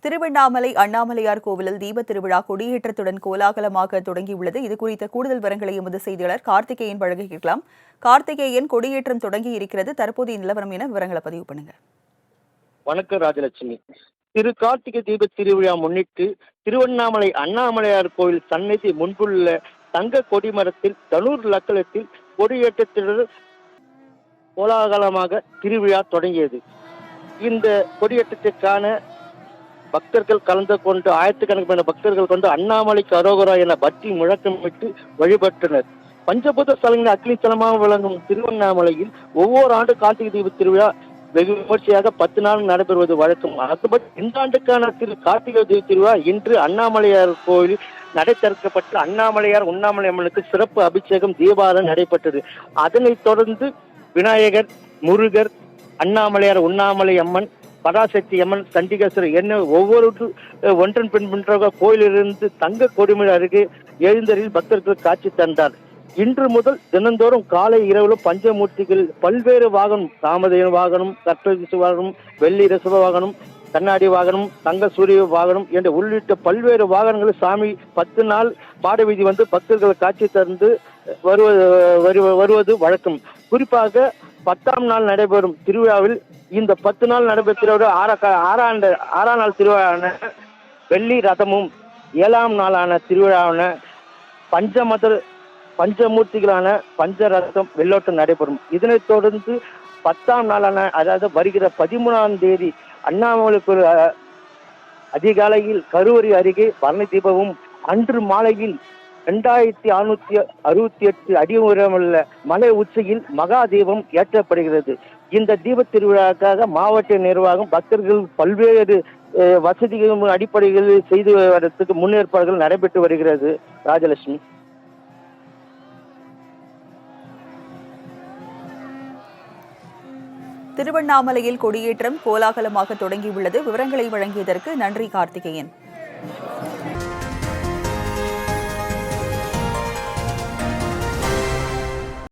திருவண்ணாமலை அண்ணாமலையார் கோவிலில் தீபத் திருவிழா கொடியேற்றத்துடன் கோலாகலமாக தொடங்கியுள்ளது. இது குறித்த கூடுதல் விவரங்களை எமது செய்தியாளர் கார்த்திகேயன் வழங்க கேட்கலாம். கார்த்திகேயன், கொடியேற்றம் தொடங்கி இருக்கிறது. தற்போதைய நிலவரம் என விவரங்களை பதிவு பண்ணுங்க. வணக்கம் ராஜலட்சுமி. திரு கார்த்திகை தீபத் திருவிழா முன்னிட்டு திருவண்ணாமலை அண்ணாமலையார் கோவில் சன்னதி முன்புள்ள தங்க கொடிமரத்தில் தனூர் லக்கலத்தில் கொடியேற்றத்துடன் கோலாகலமாக திருவிழா தொடங்கியது. இந்த கொடியேற்றத்திற்கான பக்தர்கள் கலந்து கொண்டு ஆயிரத்துக்கணக்கான பக்தர்கள் கொண்டு அண்ணாமலைக்கு அரோகரா என பக்தி முழக்கமிட்டு வழிபட்டனர். பஞ்சபூத ஸ்தலங்களில் அக்னிஸ்தலமாக விளங்கும் திருவண்ணாமலையில் ஒவ்வொரு ஆண்டு கார்த்திகை தீப திருவிழா வெகு விமர்சையாக 10 நாள் நடைபெறுவது வழக்கம். அதுபடி இந்த ஆண்டுக்கான கார்த்திகை தீப திருவிழா இன்று அண்ணாமலையார் கோயில் நடை திறக்கப்பட்டு அண்ணாமலையார் உண்ணாமலை அம்மனுக்கு சிறப்பு அபிஷேகம் தீபாராதனை நடைபெற்றது. அதனைத் தொடர்ந்து விநாயகர், முருகர், அண்ணாமலையார் உண்ணாமலை அம்மன், பராசக்தி அம்மன், சண்டிகேஸ்வரர் என்ன ஒவ்வொரு ஒன்றன் பின் ஒன்றாக கோயிலிருந்து தங்க கொடிமலை அருகே எழுந்தரில் பக்தர்கள் காட்சி தந்தார். இன்று முதல் தினந்தோறும் காலை இரவு பஞ்சமூர்த்திகள் பல்வேறு வாகனம், தாமதேன வாகனம், கற்பகிசு வாகனம், வெள்ளி ரிசவ வாகனம், கண்ணாடி வாகனம், தங்க சூரிய வாகனம் என்ற உள்ளிட்ட பல்வேறு வாகனங்கள் சாமி 10 நாள் பாட வீதி வந்து பக்தர்கள் காட்சி தந்து வருவது வழக்கம். குறிப்பாக 10ஆம் நாள் நடைபெறும் திருவிழாவில் இந்த 10 நாள் நடைபெற்ற ஆறாம் நாள் திருவிழாவான வெள்ளி ரதமும் 7ஆம் நாளான திருவிழாவான பஞ்சமூர்த்திகளான பஞ்சரதம் வெள்ளோட்டம் நடைபெறும். இதனைத் தொடர்ந்து 10ஆம் நாளான அதாவது வருகிற 13ஆம் தேதி அண்ணாமலைக்கு அதிகாலையில் கருவறை அருகே பரணி தீபமும், அன்று மாலையில் 2668 அடி உயரமுள்ள மலை உச்சியில் மகா தீபம் ஏற்றப்படுகிறது. இந்த தீப திருவிழாக்காக மாவட்ட நிர்வாகம் பக்தர்கள் பல்வேறு வசதிகள் அடிப்படைகளில் செய்து வருவதற்கு முன்னேற்பாடுகள் நடைபெற்று வருகிறது. ராஜலட்சுமி. திருவண்ணாமலையில் கொடியேற்றம் கோலாகலமாக தொடங்கியுள்ளது. விவரங்களை வழங்கியதற்கு நன்றி கார்த்திகேயன்.